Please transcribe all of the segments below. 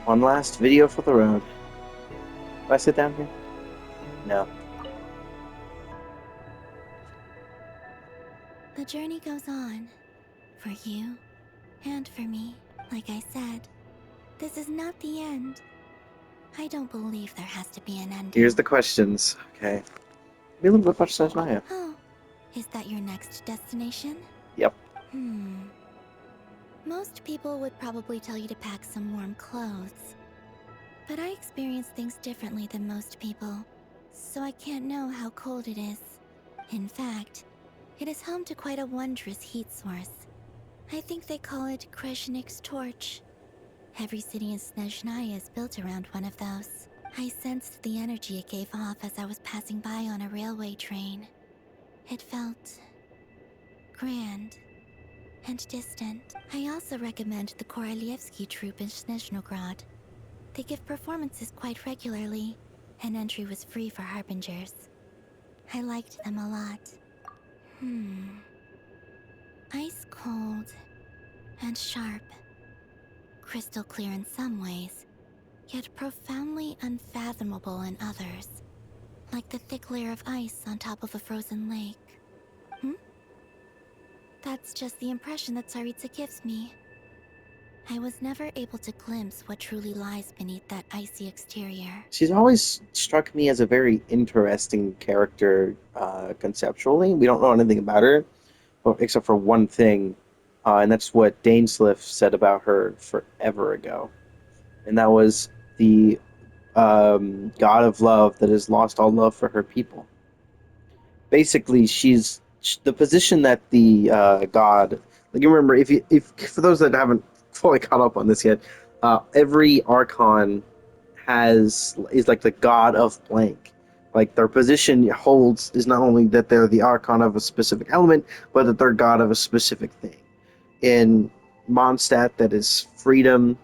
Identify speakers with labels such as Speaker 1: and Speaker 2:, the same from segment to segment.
Speaker 1: One last video for the road. Do I sit down here? No.
Speaker 2: The journey goes on. For you, and for me. Like I said, this is not the end. I don't believe there has to be an
Speaker 1: Here's
Speaker 2: ending.
Speaker 1: the questions. Okay. Be a little bit about Snezhnaya.
Speaker 2: Oh, is that your next destination?
Speaker 1: Yep.
Speaker 2: Most people would probably tell you to pack some warm clothes. But I experience things differently than most people, so I can't know how cold it is. In fact, it is home to quite a wondrous heat source. I think they call it Kreshnik's torch. Every city in Snezhnaya is built around one of those. I sensed the energy it gave off as I was passing by on a railway train. It felt grand and distant. I also recommend the Korolievsky troupe in Snezhnograd. They give performances quite regularly, and entry was free for harbingers. I liked them a lot. Ice cold and sharp. Crystal clear in some ways, yet profoundly unfathomable in others. Like the thick layer of ice on top of a frozen lake. That's just the impression that Tsaritsa gives me. I was never able to glimpse what truly lies beneath that icy exterior.
Speaker 1: She's always struck me as a very interesting character conceptually. We don't know anything about her, except for one thing, and that's what Dainsleif said about her forever ago. And that was the god of love that has lost all love for her people. Basically, she's the position that the god. Like you remember, if for those that haven't fully caught up on this yet, every archon is like the god of blank. Like their position holds is not only that they're the archon of a specific element, but that they're god of a specific thing. In Mondstadt, that is freedom.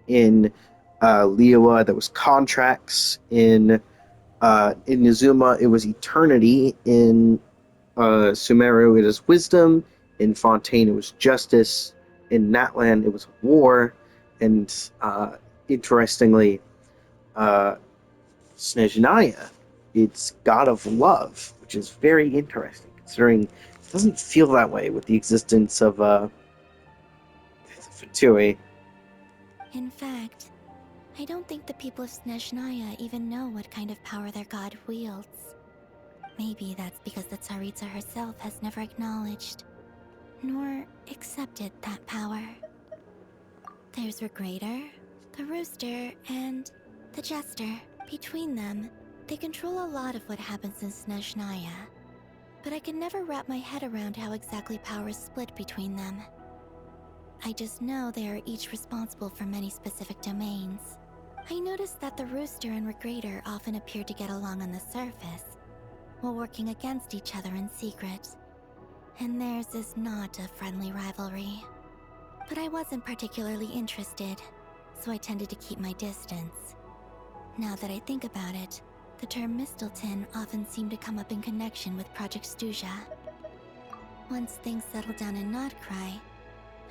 Speaker 1: In Liyue, that was contracts. In Nizuma, it was eternity. In Sumeru, it is wisdom. In Fontaine, it was justice. In Natlan, it was war. And interestingly, uh, Snezhnaya, it's god of love, which is very interesting, considering it doesn't feel that way with the existence of Fatui.
Speaker 2: In fact, I don't think the people of Snezhnaya even know what kind of power their god wields. Maybe that's because the Tsaritsa herself has never acknowledged, nor accepted that power. There's Regrator, the Rooster, and the Jester. Between them, they control a lot of what happens in Snezhnaya. But I can never wrap my head around how exactly power is split between them. I just know they are each responsible for many specific domains. I noticed that the Rooster and Regrator often appear to get along on the surface, while working against each other in secret. And theirs is not a friendly rivalry. But I wasn't particularly interested, so I tended to keep my distance. Now that I think about it, the term Mistelton often seemed to come up in connection with Project Stuja. Once things settle down in Notcry,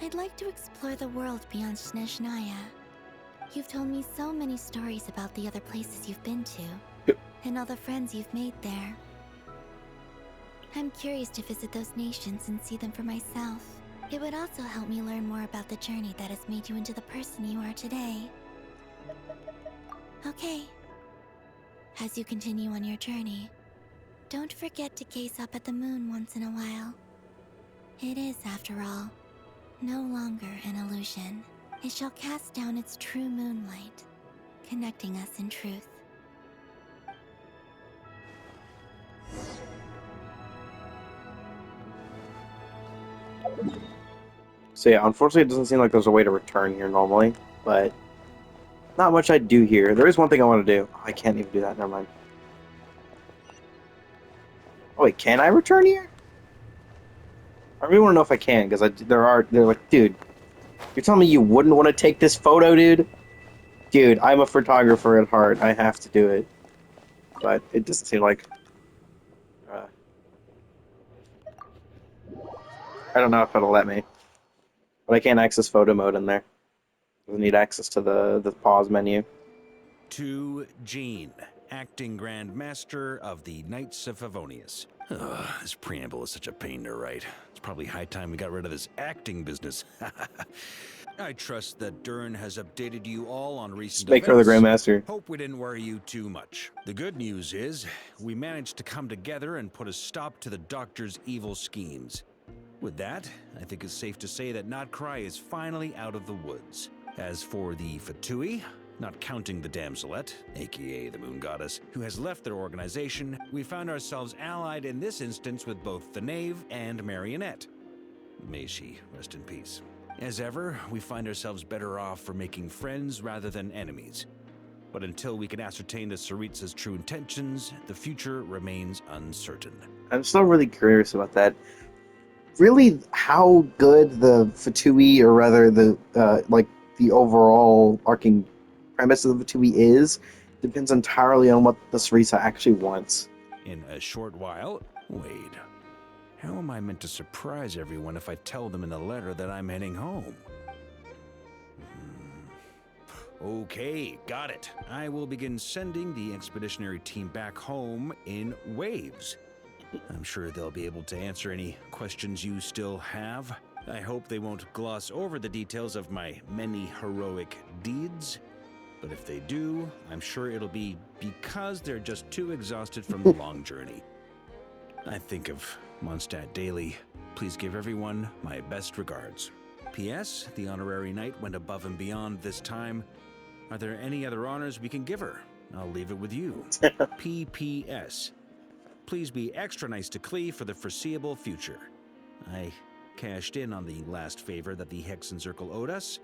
Speaker 2: I'd like to explore the world beyond Snezhnaya. You've told me so many stories about the other places you've been to, and all the friends you've made there. I'm curious to visit those nations and see them for myself. It would also help me learn more about the journey that has made you into the person you are today. Okay. As you continue on your journey, don't forget to gaze up at the moon once in a while. It is, after all, no longer an illusion. It shall cast down its true moonlight, connecting us in truth.
Speaker 1: So yeah, unfortunately, it doesn't seem like there's a way to return here normally, but not much I do here. There is one thing I want to do. Oh, I can't even do that. Never mind. Oh wait, can I return here? I really want to know if I can, because they're like, dude, you're telling me you wouldn't want to take this photo, dude? Dude, I'm a photographer at heart. I have to do it, but it doesn't seem like. Uh, I don't know if it'll let me, but I can't access photo mode in there. Doesn't need access to the pause menu.
Speaker 3: To Jean, acting Grand Master of the Knights of Favonius. Ugh, this preamble is such a pain to write. It's probably high time we got rid of this acting business. I trust that Dern has updated you all on recent
Speaker 1: Just make her the
Speaker 3: events.
Speaker 1: Grandmaster.
Speaker 3: Hope we didn't worry you too much. The good news is, we managed to come together and put a stop to the Doctor's evil schemes. With that, I think it's safe to say that Notcry is finally out of the woods. As for the Fatui, not counting the Damselette, aka the Moon Goddess, who has left their organization, we found ourselves allied in this instance with both the Knave and Marionette. May she rest in peace. As ever, we find ourselves better off for making friends rather than enemies. But until we can ascertain the Tsaritsa's true intentions, the future remains uncertain.
Speaker 1: I'm still really curious about that. Really, how good the Fatui, or rather the the overall arcing premise of the Fatui is, depends entirely on what the Tsaritsa actually wants.
Speaker 3: In a short while, wait. How am I meant to surprise everyone if I tell them in the letter that I'm heading home? Okay, got it. I will begin sending the expeditionary team back home in waves. I'm sure they'll be able to answer any questions you still have. I hope they won't gloss over the details of my many heroic deeds. But if they do, I'm sure it'll be because they're just too exhausted from the long journey. I think of Mondstadt daily. Please give everyone my best regards. P.S. The honorary knight went above and beyond this time. Are there any other honors we can give her? I'll leave it with you. P.P.S. Please be extra nice to Klee for the foreseeable future. I cashed in on the last favor that the Hexen Circle owed us,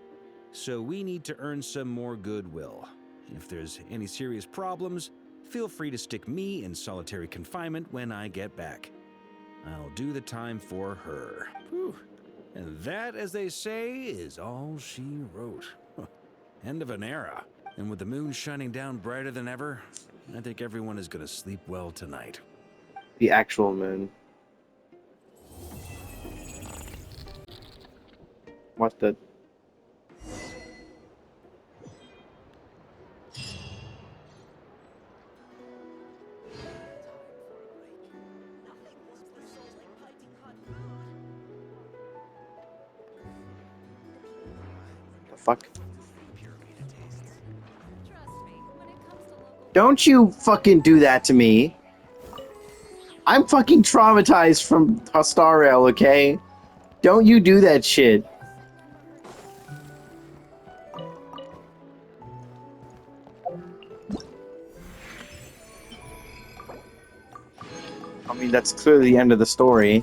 Speaker 3: so we need to earn some more goodwill. If there's any serious problems, feel free to stick me in solitary confinement when I get back. I'll do the time for her. Whew. And that, as they say, is all she wrote. End of an era. And with the moon shining down brighter than ever, I think everyone is going to sleep well tonight.
Speaker 1: The actual moon. What the... The fuck? Don't you fucking do that to me. I'm fucking traumatized from Hostarail, okay? Don't you do that shit. I mean, that's clearly the end of the story.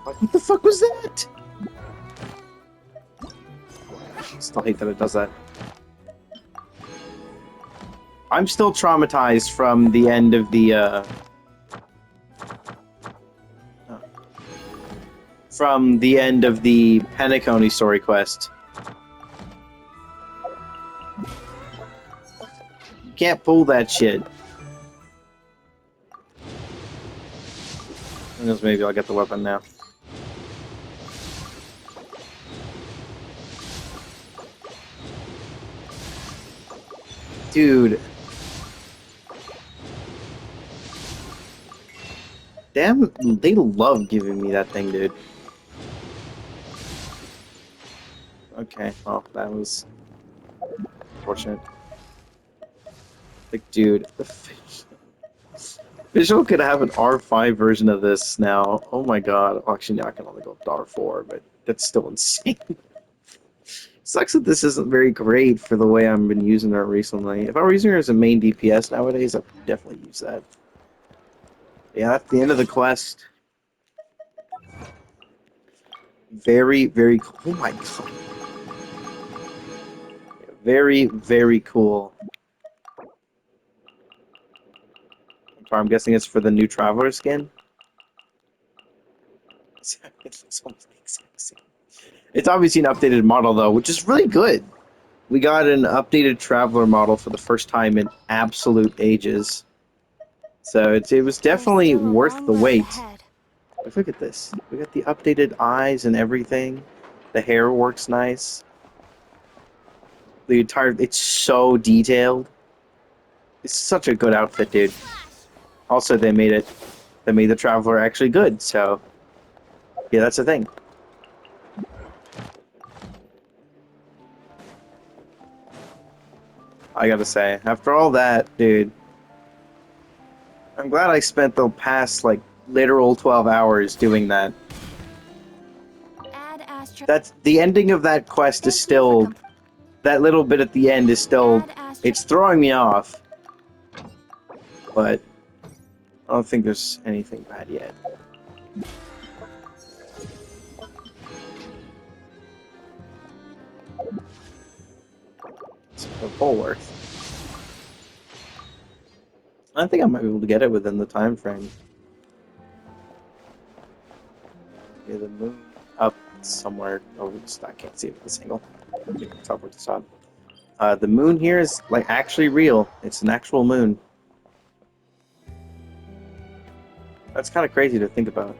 Speaker 1: What the fuck was that? Still hate that it does that. I'm still traumatized from the end of the, from the end of the Penacony story quest. You can't pull that shit. I guess maybe I'll get the weapon now. Dude. Damn, they love giving me that thing, dude. Okay, well, that was unfortunate. Like, dude, Visual could have an R5 version of this now. Oh my god. Well, actually, now I can only go up to R4, but that's still insane. Sucks that this isn't very great for the way I've been using her recently. If I were using her as a main DPS nowadays, I'd definitely use that. Yeah, that's the end of the quest. Very, very cool. Oh my god. Very, very cool. I'm guessing it's for the new Traveler skin. It's obviously an updated model, though, which is really good. We got an updated Traveler model for the first time in absolute ages. So it was definitely worth the wait. But look at this. We got the updated eyes and everything. The hair works nice. The entire it's so detailed. It's such a good outfit, dude. Also, they made the Traveler actually good. So yeah, that's the thing. I gotta say, after all that, dude, I'm glad I spent the past like literal 12 hours doing that.
Speaker 2: Add Astro.
Speaker 1: That's the ending of that quest is
Speaker 2: Thank you for
Speaker 1: still
Speaker 2: comp-
Speaker 1: that little bit at the end is still
Speaker 2: Add Astro.
Speaker 1: it's throwing me off, but I don't think there's anything bad yet. It's a Bullworth. I think I might be able to get it within the time frame. Yeah, the moon up somewhere. Oh, I can't see it with this angle. Top with the top. The moon here is like actually real. It's an actual moon. That's kind of crazy to think about.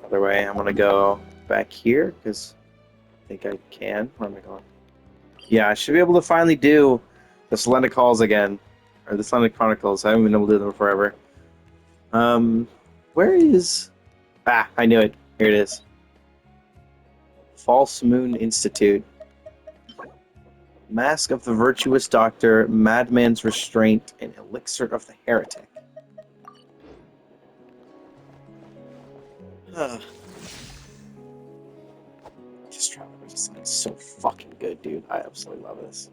Speaker 1: Other way, I'm gonna go back here because I think I can. Where am I going? Yeah, I should be able to finally do the Selenic Halls again, or the Selenic Chronicles. I haven't been able to do them forever. Where is? Ah, I knew it. Here it is. False Moon Institute. Mask of the Virtuous Doctor, Madman's Restraint, and Elixir of the Heretic. This Traveler Design is so fucking good, dude. I absolutely love this.